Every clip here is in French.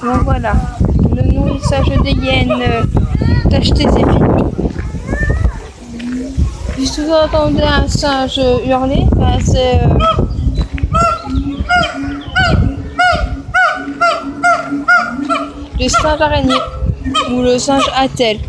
Donc voilà, le nourrissage des hyènes d'acheter c'est fini. Si vous entendez un singe hurler, ben c'est le singe araignée ou le singe attelle.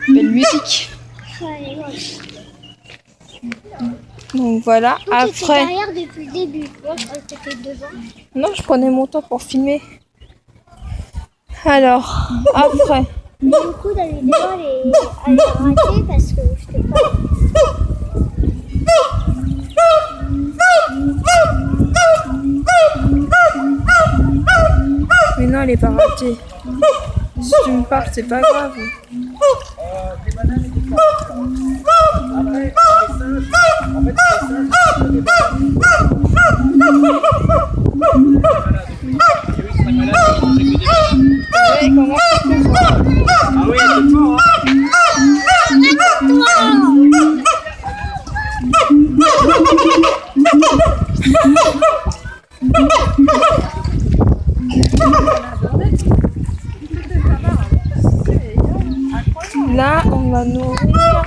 Belle musique. Donc voilà, après... derrière depuis le début. Moi, je croyais que t'étais devant. Non, je prenais mon temps pour filmer. Alors, après... Du coup, la vidéo, elle est ratée parce que je t'ai pas... Mais non, elle est pas ratée. Si tu me parles, c'est pas grave. Ouais, comment ça se fait? Ah oui, c'est fort, Là, on va nourrir.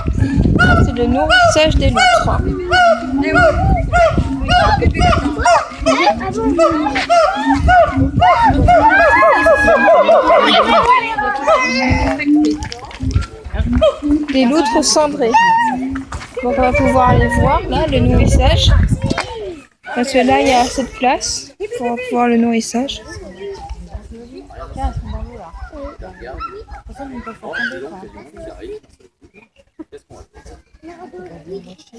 C'est le nourrissage des loutres. Les loutres cendrées. Donc on va pouvoir les voir là, le nourrissage. Parce que là, il y a assez de place pour pouvoir le nourrissage.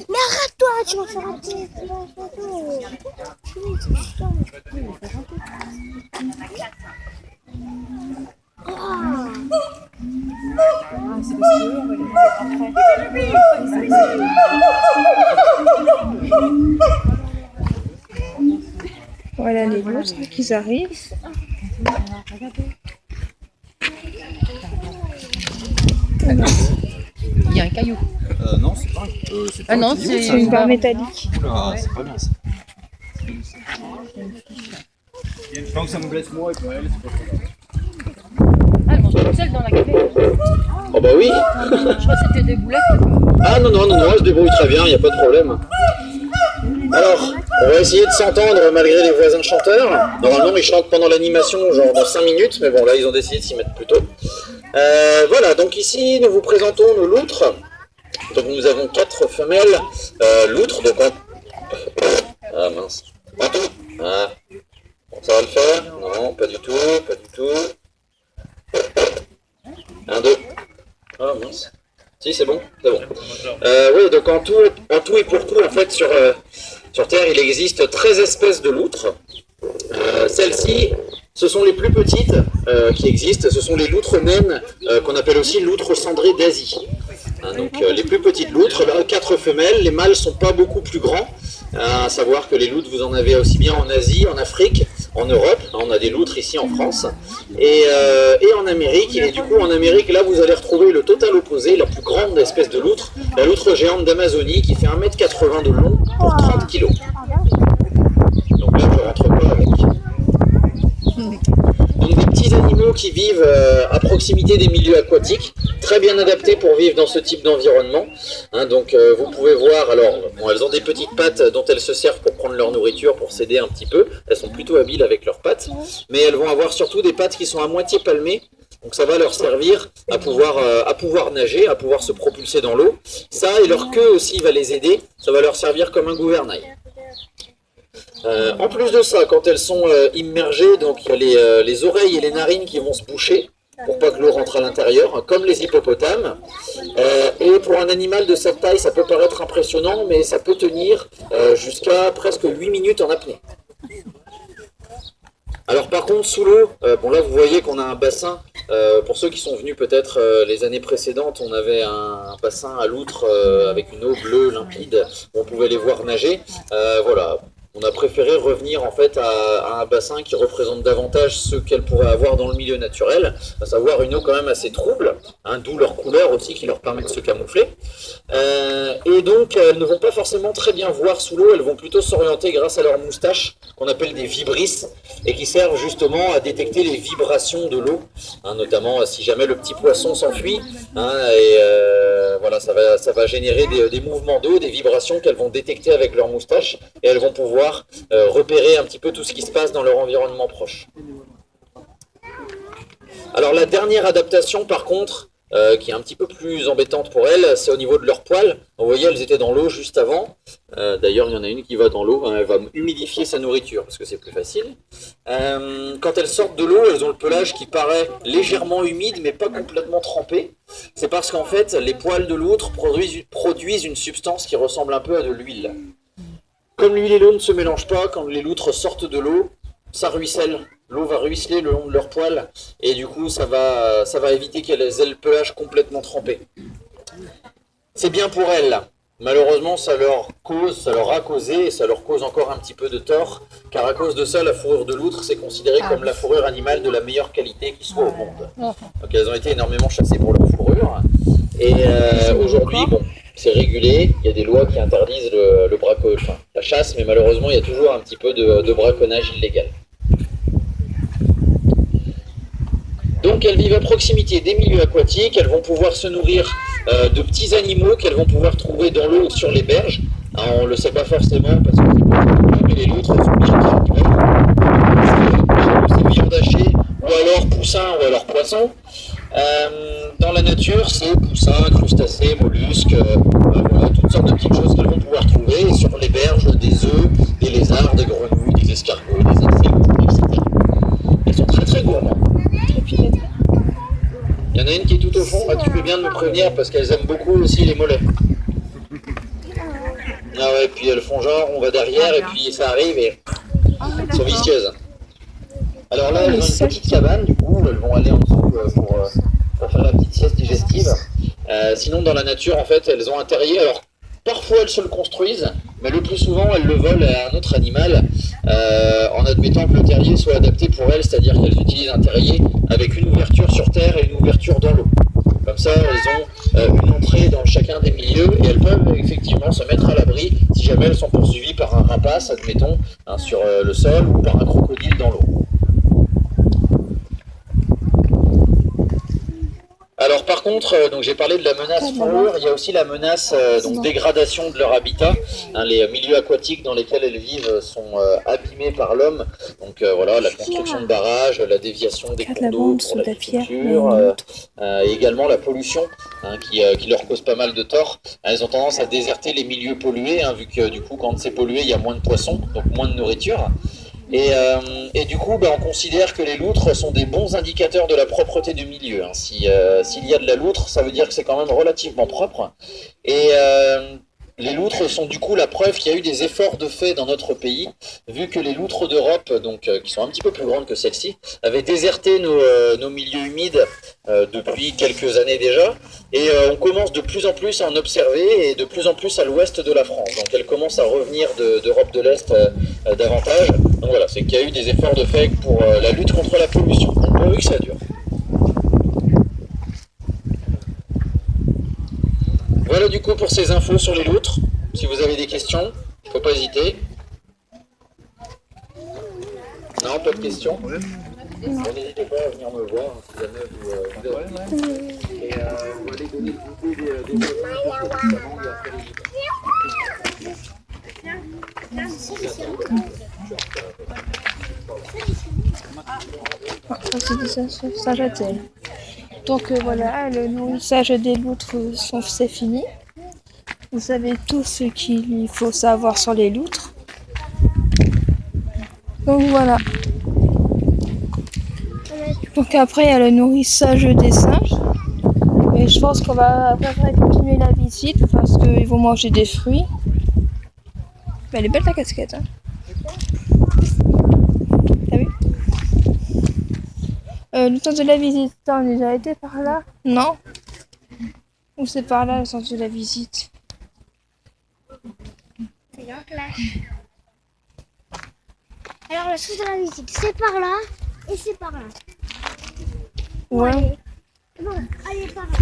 Mais arrête-toi, tu vas faire un petit... Voilà les loutres qui arrivent. Il y a un caillou. non, c'est pas. Ah non, c'est une barre métallique. Oula, c'est pas bien ça. Tant que ça me blesse moi et pour elle, c'est pas grave. Ah, elle mange toute seule dans la café. Oh bah oui. Je crois que c'était des boulettes. Ah non, non, non, non, elle se débrouille très bien, il n'y a pas de problème. Alors, on va essayer de s'entendre malgré les voisins chanteurs. Normalement, ils chantent pendant l'animation, genre dans 5 minutes, mais bon, là, ils ont décidé de s'y mettre plus tôt. Voilà, donc ici, nous vous présentons nos loutres. Donc, nous avons 4 femelles loutres, donc Ah mince. Ah. Bon, ça va le faire? Non, pas du tout, pas du tout. 1, 2. Ah mince. Si, c'est bon, c'est bon. Oui, donc en tout et pour tout, en fait, sur Terre, il existe 13 espèces de loutres. Celles-ci, ce sont les plus petites qui existent. Ce sont les loutres naines, qu'on appelle aussi loutres cendrées d'Asie. Hein, donc les plus petites loutres, 4 femelles. Les mâles sont pas beaucoup plus grands. À savoir que les loutres, vous en avez aussi bien en Asie, en Afrique, en Europe. On a des loutres ici en France. Et en Amérique. Et du coup, en Amérique, là, vous allez retrouver le total opposé, la plus grande espèce de loutre, la loutre géante d'Amazonie, qui fait 1,80 m de long pour 30 kg. Donc là, je rentre pas avec. Donc des petits animaux qui vivent à proximité des milieux aquatiques, très bien adaptés pour vivre dans ce type d'environnement. Hein, donc vous pouvez voir, alors bon, elles ont des petites pattes dont elles se servent pour prendre leur nourriture, pour s'aider un petit peu. Elles sont plutôt habiles avec leurs pattes, mais elles vont avoir surtout des pattes qui sont à moitié palmées. Donc ça va leur servir à pouvoir nager, à pouvoir se propulser dans l'eau. Ça et leur queue aussi va les aider, ça va leur servir comme un gouvernail. En plus de ça, quand elles sont immergées, donc il y a les oreilles et les narines qui vont se boucher pour pas que l'eau rentre à l'intérieur, hein, comme les hippopotames. Et pour un animal de cette taille, ça peut paraître impressionnant, mais ça peut tenir jusqu'à presque 8 minutes en apnée. Alors par contre, sous l'eau, bon là vous voyez qu'on a un bassin, pour ceux qui sont venus peut-être les années précédentes, on avait un bassin à loutre avec une eau bleue limpide, où on pouvait les voir nager. Voilà. On a préféré revenir en fait à un bassin qui représente davantage ce qu'elles pourraient avoir dans le milieu naturel, à savoir une eau quand même assez trouble, hein, d'où leur couleur aussi qui leur permet de se camoufler. Et donc elles ne vont pas forcément très bien voir sous l'eau, elles vont plutôt s'orienter grâce à leurs moustaches, qu'on appelle des vibrisses, et qui servent justement à détecter les vibrations de l'eau, hein, notamment si jamais le petit poisson s'enfuit, hein, et voilà, ça va générer des mouvements d'eau, des vibrations qu'elles vont détecter avec leurs moustaches, et elles vont pouvoir repérer un petit peu tout ce qui se passe dans leur environnement proche. Alors la dernière adaptation par contre, qui est un petit peu plus embêtante pour elles, c'est au niveau de leurs poils. Vous voyez, elles étaient dans l'eau juste avant. D'ailleurs, il y en a une qui va dans l'eau, hein, elle va humidifier sa nourriture parce que c'est plus facile. Quand elles sortent de l'eau, elles ont le pelage qui paraît légèrement humide mais pas complètement trempé. C'est parce qu'en fait, les poils de loutre produisent une substance qui ressemble un peu à de l'huile. Comme l'huile et l'eau ne se mélangent pas, quand les loutres sortent de l'eau, ça ruisselle. L'eau va ruisseler le long de leurs poils et du coup ça va éviter qu'elles aient le pelage complètement trempé. C'est bien pour elles. Malheureusement ça leur a causé et ça leur cause encore un petit peu de tort, car à cause de ça la fourrure de loutre c'est considéré comme la fourrure animale de la meilleure qualité qui soit au monde. Donc elles ont été énormément chassées pour leur fourrure et aujourd'hui bon, c'est régulé, il y a des lois qui interdisent la chasse, mais malheureusement il y a toujours un petit peu de braconnage illégal. Donc elles vivent à proximité des milieux aquatiques, elles vont pouvoir se nourrir de petits animaux qu'elles vont pouvoir trouver dans l'eau ou sur les berges. Hein, on ne le sait pas forcément parce que c'est pas tout, mais les loutres sont bien carnivores. C'est viande hachée, ou alors poussins, ou alors poissons. Dans la nature, c'est poussins, crustacés, mollusques, voilà, toutes sortes de petites choses qu'elles vont pouvoir trouver. Et sur les berges, des œufs, des lézards, des grenouilles, des escargots, des insectes, etc. Elles sont très très gourmandes. Il y en a une qui est tout au fond, tu peux bien de me prévenir parce qu'elles aiment beaucoup aussi les mollets. Ah ouais, puis elles font genre, on va derrière et puis ça arrive et elles sont vicieuses. Alors là, elles ont une petite cabane, du coup, elles vont aller en dessous pour faire la petite sieste digestive. Sinon, dans la nature, en fait, elles ont un terrier. Alors, parfois, elles se le construisent, mais le plus souvent, elles le volent à un autre animal, en admettant que le terrier soit adapté pour elles, c'est-à-dire qu'elles utilisent un terrier avec une ouverture sur terre et une ouverture dans l'eau. Comme ça, elles ont une entrée dans chacun des milieux et elles peuvent effectivement se mettre à l'abri si jamais elles sont poursuivies par un rapace, admettons, hein, sur le sol ou par un crocodile dans l'eau. Alors par contre, donc j'ai parlé de la menace fourrure, il y a aussi la menace dégradation de leur habitat. Hein, les milieux aquatiques dans lesquels elles vivent sont abîmés par l'homme. Donc voilà, la construction de barrages, la déviation des cours d'eau pour l'agriculture, et également la pollution, hein, qui leur cause pas mal de tort. Elles ont tendance à déserter les milieux pollués, hein, vu que du coup quand c'est pollué il y a moins de poissons, donc moins de nourriture. Et du coup, on considère que les loutres sont des bons indicateurs de la propreté du milieu. Hein. S'il y a de la loutre, ça veut dire que c'est quand même relativement propre. Et les loutres sont du coup la preuve qu'il y a eu des efforts de fait dans notre pays, vu que les loutres d'Europe, qui sont un petit peu plus grandes que celles-ci, avaient déserté nos milieux humides depuis quelques années déjà. Et on commence de plus en plus à en observer, et de plus en plus à l'ouest de la France. Donc elles commencent à revenir d'Europe de l'Est davantage. Donc voilà, c'est qu'il y a eu des efforts de fait pour la lutte contre la pollution. Donc pourvu que ça dure. Voilà du coup pour ces infos sur les loutres. Si vous avez des questions, il ne faut pas hésiter. Non, pas de questions. N'hésitez pas à venir me voir si jamais vous avez. Et vous allez donner des ça jetait. Donc voilà, le nourrissage des loutres, c'est fini. Vous savez tout ce qu'il faut savoir sur les loutres. Donc voilà. Donc après, il y a le nourrissage des singes. Et je pense qu'on va continuer la visite parce qu'ils vont manger des fruits. Mais elle est belle ta casquette, hein. T'as vu ? Le temps de la visite, on a déjà été par là? Non? Ou c'est par là le sens de la visite? C'est donc là. Alors le sens de la visite, c'est par là et c'est par là. Ouais. Allez. Bon, allez par là.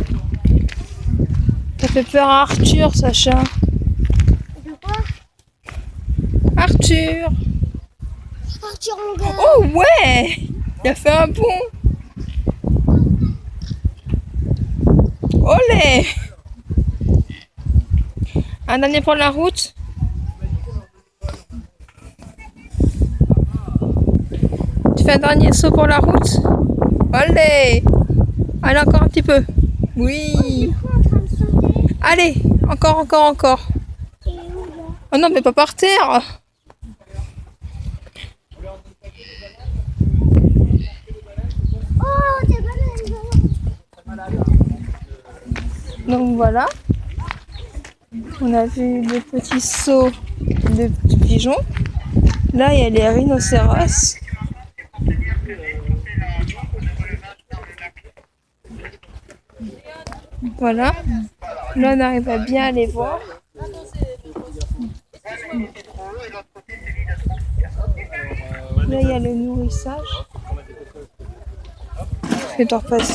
Ça fait peur à Arthur, Sacha. De quoi? Arthur! Partir en gare. Oh ouais! Il a fait un bond! Olé! Un dernier pour la route. Tu fais un dernier saut pour la route. Olé! Allez, encore un petit peu. Oui! En train de sauter. Allez! Encore. Et où là? Oh non, mais pas par terre! Oh, t'es malade. Donc voilà. On a vu le petit saut de petits pigeons. Là, il y a les rhinocéros. Voilà. Là, on arrive à bien les voir. Là, il y a le nourrissage. Je vais te repasser.